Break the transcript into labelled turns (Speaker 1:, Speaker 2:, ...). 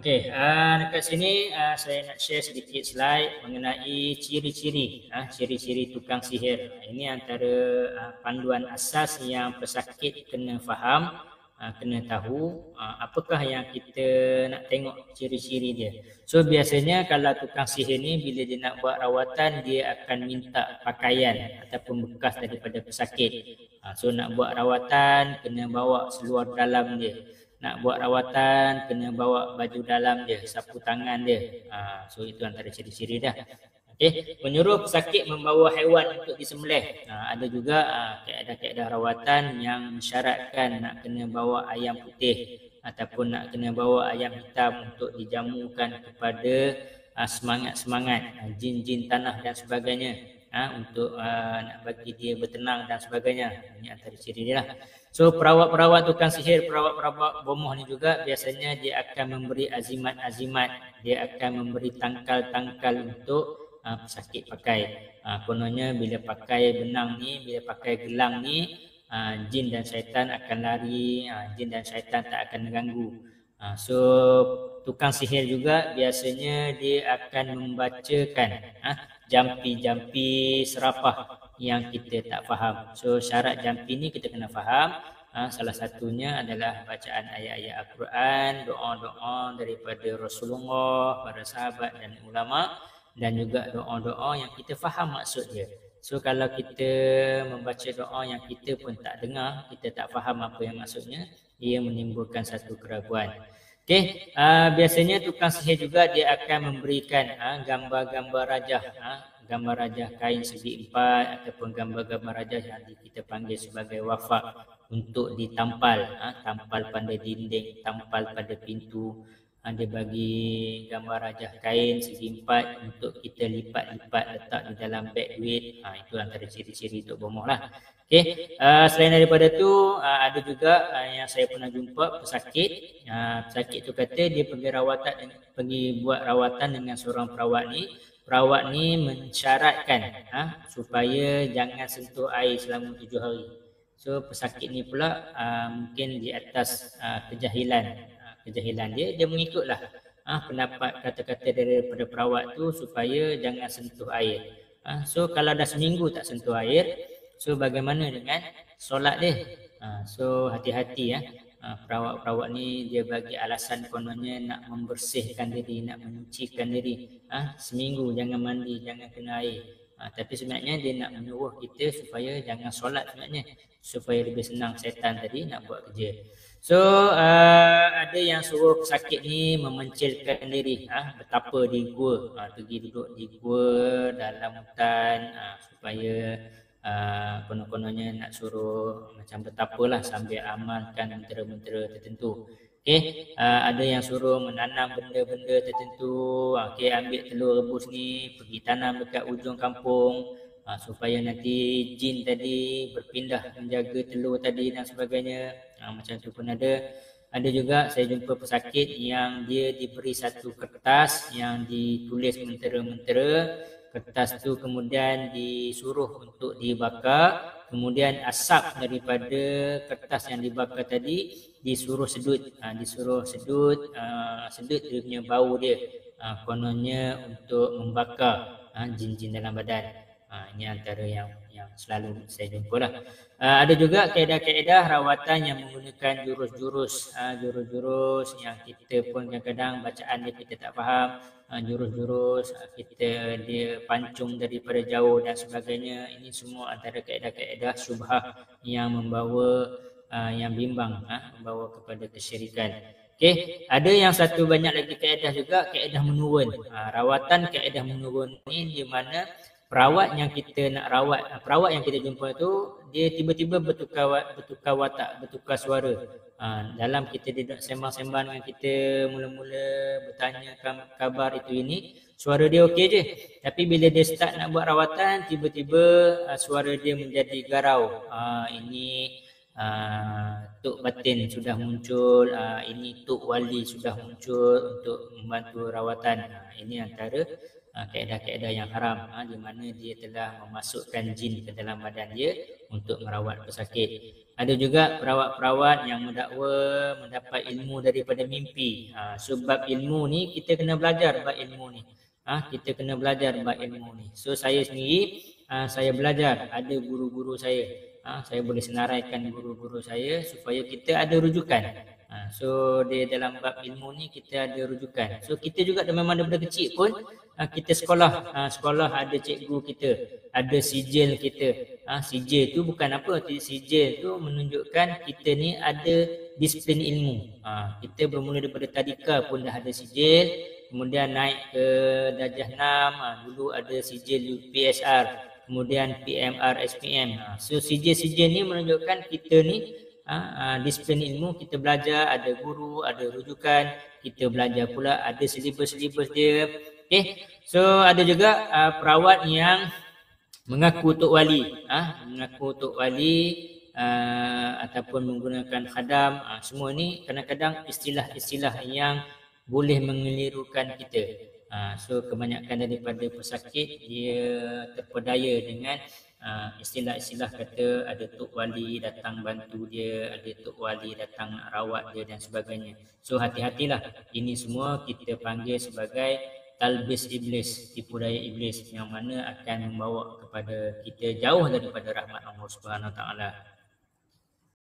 Speaker 1: Dekat sini saya nak share sedikit slide mengenai ciri-ciri ciri-ciri tukang sihir. Ini antara panduan asas yang pesakit kena faham, kena tahu apakah yang kita nak tengok ciri-ciri dia. So biasanya kalau tukang sihir ni bila dia nak buat rawatan, dia akan minta pakaian ataupun bekas daripada pesakit. So nak buat rawatan kena bawa seluar dalam dia. Nak buat rawatan kena bawa baju dalam dia, sapu tangan dia. So itu antara ciri-ciri dah. Menyuruh pesakit membawa haiwan untuk disembelih. Ada juga kaedah-kaedah rawatan yang mensyaratkan nak kena bawa ayam putih ataupun nak kena bawa ayam hitam untuk dijamukan kepada semangat-semangat jin-jin tanah dan sebagainya, untuk nak bagi dia bertenang dan sebagainya. Ini antara ciri dia lah. So perawat-perawat tukang sihir, perawat-perawat bomoh ni juga biasanya dia akan memberi azimat-azimat, dia akan memberi tangkal-tangkal untuk pesakit pakai. Kononnya bila pakai benang ni, bila pakai gelang ni, jin dan syaitan akan lari, jin dan syaitan tak akan mengganggu. So tukang sihir juga biasanya dia akan membacakan jampi-jampi serapah yang kita tak faham. So syarat jampi ni kita kena faham. Salah satunya adalah bacaan ayat-ayat Al-Quran, doa-doa daripada Rasulullah, para sahabat dan ulama, dan juga doa-doa yang kita faham maksud dia. So kalau kita membaca doa yang kita pun tak dengar, kita tak faham apa yang maksudnya, ia menimbulkan satu keraguan. Biasanya tukang sihir juga dia akan memberikan gambar-gambar rajah, gambar rajah kain segi empat ataupun gambar-gambar rajah yang kita panggil sebagai wafak untuk ditampal, tampal pada dinding, tampal pada pintu. Dia bagi gambar rajah kain segi empat untuk kita lipat-lipat letak di dalam beg duit. Itu antara ciri-ciri untuk bomoh lah. Selain daripada tu ada juga yang saya pernah jumpa pesakit. Pesakit tu kata dia pergi buat rawatan dengan seorang perawat ni. Perawat ni mensyaratkan supaya jangan sentuh air selama 7 hari. So pesakit ni pula mungkin di atas kejahilan dia mengikutlah pendapat kata-kata daripada perawat tu supaya jangan sentuh air. So kalau dah seminggu tak sentuh air, so bagaimana dengan solat dia? So hati-hati perawat-perawat ni dia bagi alasan kononnya nak membersihkan diri, nak menyucikan diri. Seminggu jangan mandi, jangan kena air. Tapi sebenarnya dia nak menyuruh kita supaya jangan solat sebenarnya, supaya lebih senang setan tadi nak buat kerja. So ada yang suruh pesakit ni memencilkan diri, bertapa di gua, pergi duduk di gua dalam hutan, supaya konon-kononnya nak suruh macam bertapalah sambil amalkan mentera-mentera tertentu. Ada yang suruh menanam benda-benda tertentu. Ambil telur rebus ni pergi tanam dekat ujung kampung, supaya nanti jin tadi berpindah menjaga telur tadi dan sebagainya. Macam tu pun ada. Ada juga saya jumpa pesakit yang dia diberi satu kertas yang ditulis mentera-mentera. Kertas tu kemudian disuruh untuk dibakar, kemudian asap daripada kertas yang dibakar tadi disuruh sedut, sedut dia punya bau dia, kononnya untuk membakar jin-jin dalam badan. Ini antara yang selalu saya jumpa lah. Ada juga kaedah-kaedah rawatan yang menggunakan jurus-jurus yang kita pun kadang-kadang bacaan dia kita tak faham. Jurus-jurus dia pancung daripada jauh dan sebagainya. Ini semua antara kaedah-kaedah syubhah yang membawa yang bimbang, membawa kepada kesyirikan. Ada yang satu banyak lagi kaedah juga, kaedah menurun. Rawatan kaedah menurun ni di mana perawat yang kita nak rawat, perawat yang kita jumpa tu dia tiba-tiba bertukar watak, bertukar suara. Dalam kita duduk sembang-sembang dengan kita, mula-mula bertanya khabar itu ini, suara dia okey je. Tapi bila dia start nak buat rawatan, tiba-tiba suara dia menjadi garau. Ini Tok Batin sudah muncul, ini Tok Wali sudah muncul untuk membantu rawatan. Ini antara kaedah-kaedah yang haram, di mana dia telah memasukkan jin ke dalam badan dia untuk merawat pesakit. Ada juga perawat-perawat yang mendakwa mendapat ilmu daripada mimpi. Sebab ilmu ni kita kena belajar bab ilmu ni. Kita kena belajar bab ilmu ni. So saya sendiri saya belajar, ada guru-guru saya. Saya boleh senaraikan guru-guru saya supaya kita ada rujukan. So di dalam bab ilmu ni kita ada rujukan. So kita juga memang daripada kecil pun kita sekolah, sekolah ada cikgu kita, ada sijil kita. Sijil tu bukan apa, sijil tu menunjukkan kita ni ada disiplin ilmu. Kita bermula daripada tadika pun dah ada sijil, kemudian naik ke darjah 6, dulu ada sijil UPSR, kemudian PMR, SPM. So sijil-sijil ni menunjukkan kita ni disiplin ilmu, kita belajar, ada guru, ada rujukan, kita belajar pula, ada silibus-silibus dia. Okay. So ada juga perawat yang mengaku tok wali, mengaku tok wali ataupun menggunakan khadam. Semua ni kadang-kadang istilah-istilah yang boleh mengelirukan kita. So kebanyakan daripada pesakit dia terpedaya dengan istilah-istilah kata ada tok wali datang bantu dia, ada tok wali datang nak rawat dia dan sebagainya. So hati-hatilah, ini semua kita panggil sebagai talbis iblis, tipu daya iblis yang mana akan membawa kepada kita jauh daripada rahmat Allah Subhanahu Wa Taala.